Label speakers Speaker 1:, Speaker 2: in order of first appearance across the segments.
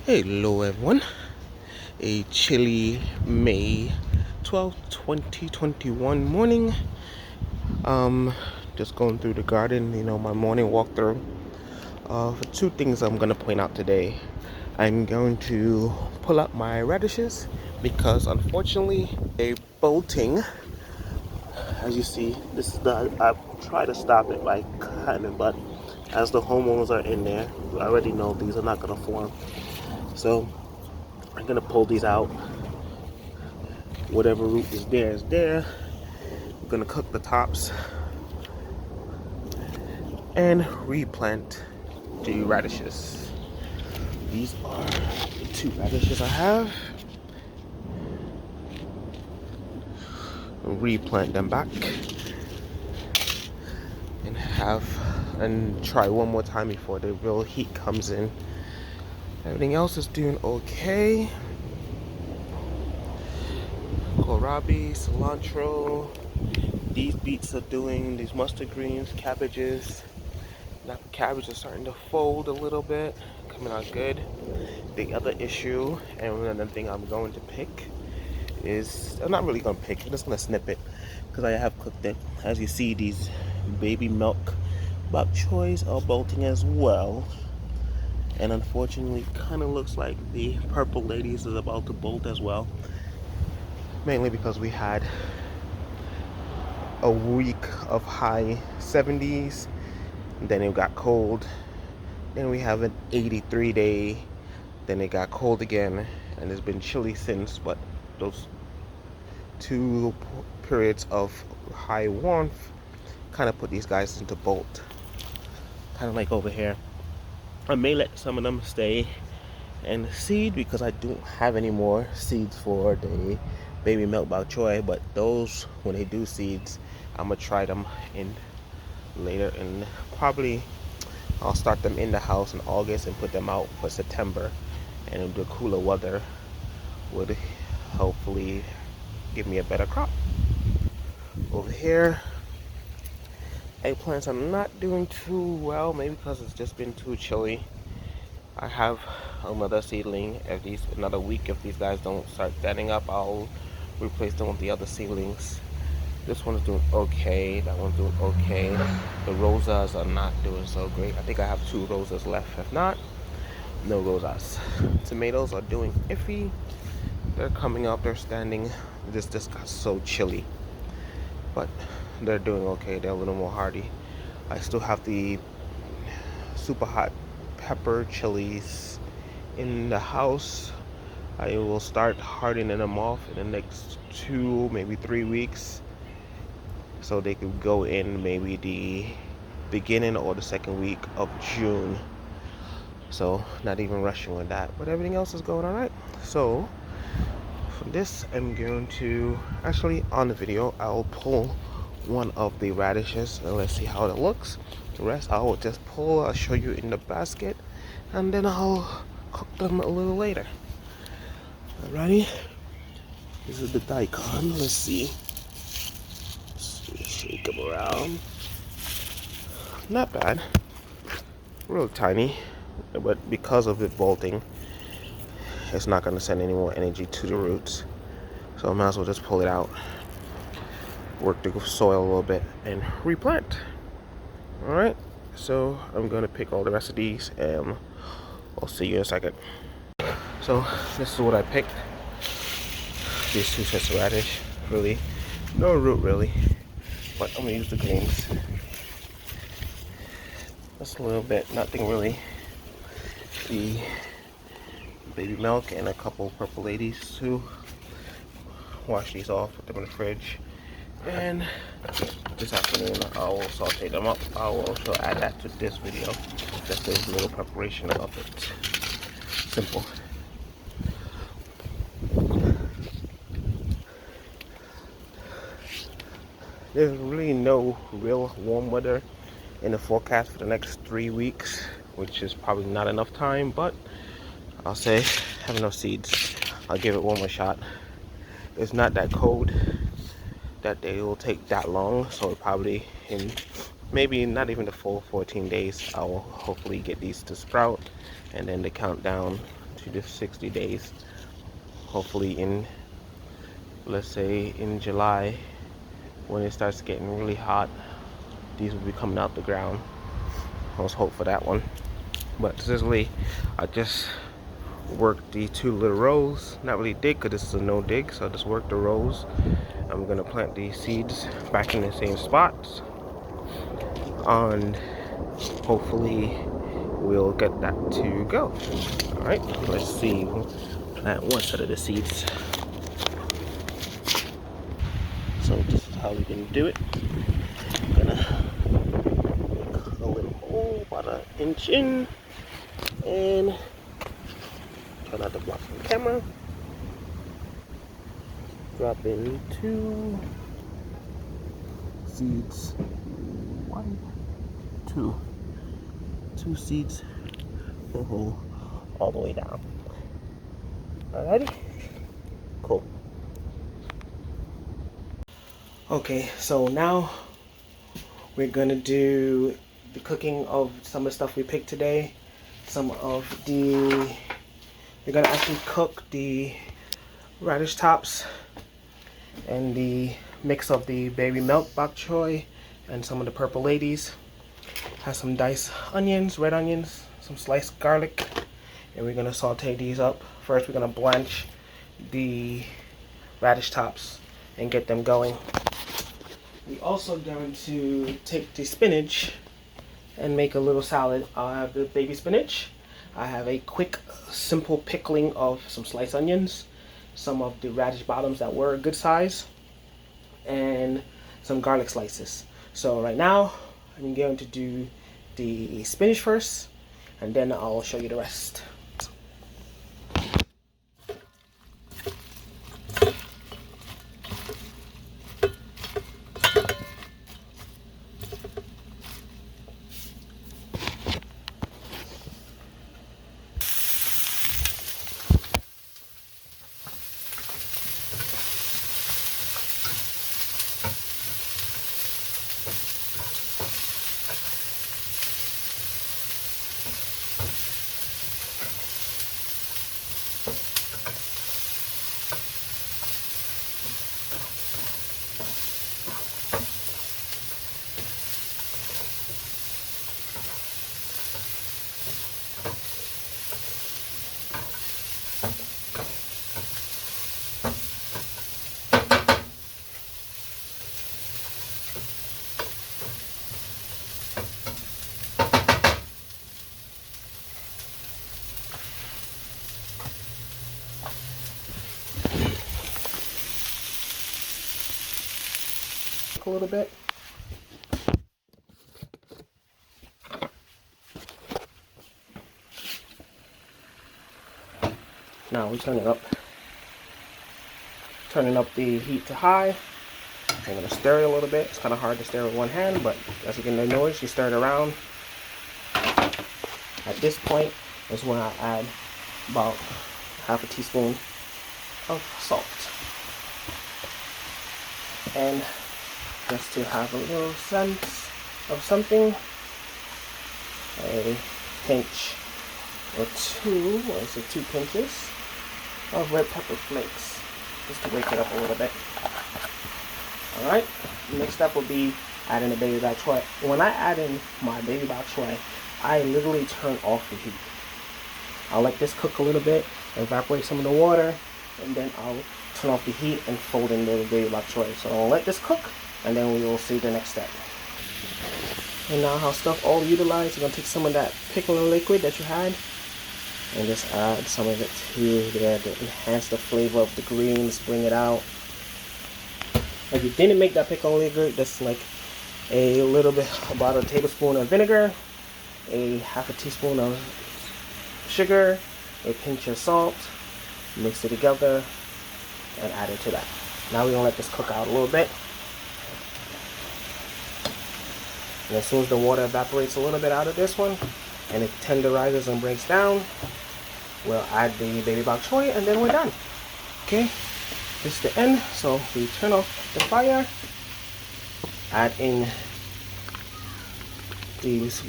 Speaker 1: Hello everyone, a chilly May 12th, 2021 morning. Um, just going through the garden, my morning walkthrough. For two things I'm going to point out today. I'm going to pull up my radishes because unfortunately they're bolting. As you see, I've tried to stop it by cutting, but as the homeowners are in there, I already know these are not going to form. So I'm going to pull these out. Whatever root is there. I'm gonna cook the tops and replant the radishes. These are the two radishes I have. Replant them back and try one more time before the real heat comes in. Everything else is doing okay. Kohlrabi, cilantro. These beets are doing, these mustard greens, cabbages. Now the cabbage is starting to fold a little bit, coming out good. The other issue, and another thing I'm going to pick is, I'm not really going to pick, I'm just going to snip it because I have cooked it. As you see, these baby milk bok choys are bolting as well. And unfortunately, kind of looks like the purple ladies is about to bolt as well. Mainly because we had a week of high 70s, then it got cold. Then we have an 83-day, then it got cold again, and it's been chilly since, but those two periods of high warmth kind of put these guys into bolt. Kind of like over here. I may let some of them stay and seed because I don't have any more seeds for the baby milk bok choy, but those, when they do seeds, I'm gonna try them in later, and probably I'll start them in the house in August and put them out for September, and the cooler weather would hopefully give me a better crop. Over here, eggplants are not doing too well, maybe because it's just been too chilly. I have another seedling. Another week, if these guys don't start standing up, I'll replace them with the other seedlings. This one's doing okay, that one's doing okay. The rosas are not doing so great. I think I have 2 rosas left. If not, no rosas. Tomatoes are doing iffy. They're coming up, they're standing. This just got so chilly, but they're doing okay. They're a little more hardy. I still have the super hot pepper chilies in the house. I will start hardening them off in the next 2, maybe 3 weeks, so they could go in maybe the beginning or the second week of June. So not even rushing with that, but everything else is going all right. So for this, I'm going to actually, on the video, I'll pull one of the radishes and let's see how it looks. The rest I will just pull, I'll show you in the basket, and then I'll cook them a little later. Alrighty, this is the daikon. Let's see. Shake them around. Not bad. Real tiny, but because of it bolting, it's not going to send any more energy to the roots. So I might as well just pull it out, work the soil a little bit, and replant. Alright, so I'm going to pick all the rest of these, and I'll see you in a second. So this is what I picked. These 2 sets of radish. Really, no root really, but I'm going to use the greens. Just a little bit, nothing really. The baby milk and a couple purple ladies too. Wash these off, put them in the fridge, and this afternoon I will saute them up. I will also add that to this video, just a little preparation of it. Simple. There's really no real warm weather in the forecast for the next 3 weeks, which is probably not enough time, but I'll say have enough seeds. I'll give it one more shot. It's not that cold that they will take that long, so probably in maybe not even the full 14 days I will hopefully get these to sprout, and then the countdown to the 60 days. Hopefully in, let's say in July, when it starts getting really hot, these will be coming out the ground. Let's hope for that one. But seriously, I just worked the 2 little rows. Not really dig, because this is a no dig, so I just worked the rows. I'm gonna plant these seeds back in the same spots, and hopefully we'll get that to go. All right, let's see. Plant one set of the seeds. So this is how we can do it. I'm gonna make a little hole about an inch in, and turn out the block from the camera. Drop in 2 seeds. 1, 2. 2 seeds. The hole all the way down. Alrighty? Cool. Okay, so now we're gonna do the cooking of some of the stuff we picked today. We're gonna actually cook the radish tops and the mix of the baby milk bok choy and some of the purple ladies. Has some diced onions, red onions, some sliced garlic, and we're gonna saute these up. First, we're gonna blanch the radish tops and get them going. We also going to take the spinach and make a little salad. I have the baby spinach. I have a quick, simple pickling of some sliced onions, some of the radish bottoms that were a good size, and some garlic slices. So right now, I'm going to do the spinach first, and then I'll show you the rest. A little bit. Now we turn it up. Turning up the heat to high. I'm gonna stir it a little bit. It's kind of hard to stir with one hand, but as you can notice, you stir it around. At this point is when I add about half a teaspoon of salt. And just to have a little sense of something, a pinch or 2, or is it 2 pinches of red pepper flakes, just to wake it up a little bit. Alright, next up will be adding the baby bok choy. When I add in my baby bok choy, I literally turn off the heat. I'll let this cook a little bit, evaporate some of the water, and then I'll turn off the heat and fold in the baby bok choy. So I'll let this cook, and then we will see the next step. And now how stuff all utilized, you're going to take some of that pickling liquid that you had and just add some of it to there to enhance the flavor of the greens, bring it out. If you didn't make that pickling liquid, that's like a little bit, about a tablespoon of vinegar, a half a teaspoon of sugar, a pinch of salt, mix it together and add it to that. Now we're going to let this cook out a little bit. And as soon as the water evaporates a little bit out of this one and it tenderizes and breaks down, we'll add the baby bok choy and then we're done. Okay, this is the end. So we turn off the fire, add in these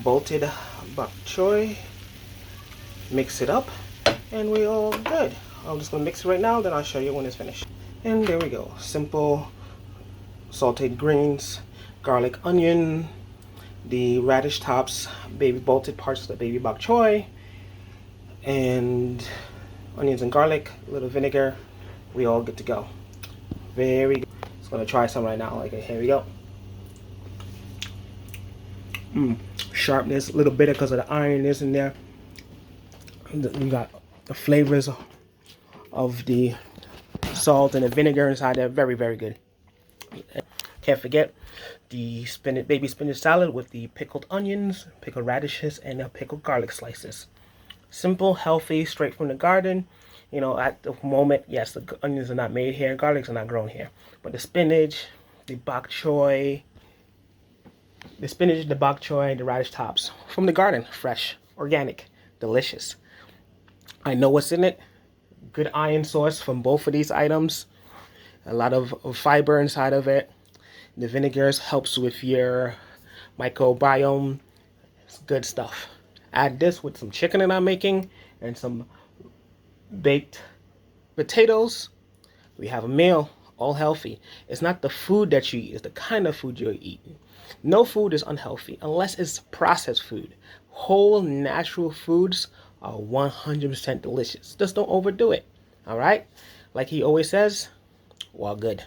Speaker 1: bolted bok choy,
Speaker 2: Mix it up, and we're all good. I'm just gonna mix it right now, then I'll show you when it's finished. And there we go. Simple sauteed greens, garlic, onion, the radish tops, baby bolted parts of the baby bok choy, and onions and garlic, a little vinegar. We all good to go. Very good. Just gonna try some right now. Okay, here we go. Sharpness, a little bitter because of the iron in there. We got the flavors of the salt and the vinegar inside there. Very, very good. Can't forget the baby spinach salad with the pickled onions, pickled radishes, and the pickled garlic slices. Simple, healthy, straight from the garden. You know, at the moment, yes, the onions are not made here, garlics are not grown here, but the spinach, the bok choy, the radish tops from the garden, fresh, organic, delicious. I know what's in it. Good iron source from both of these items. A lot of fiber inside of it. The vinegars helps with your microbiome. It's good stuff. Add this with some chicken that I'm making and some baked potatoes. We have a meal, all healthy. It's not the food that you eat, it's the kind of food you're eating. No food is unhealthy unless it's processed food. Whole natural foods are 100% delicious. Just don't overdo it. All right? Like he always says, well, good.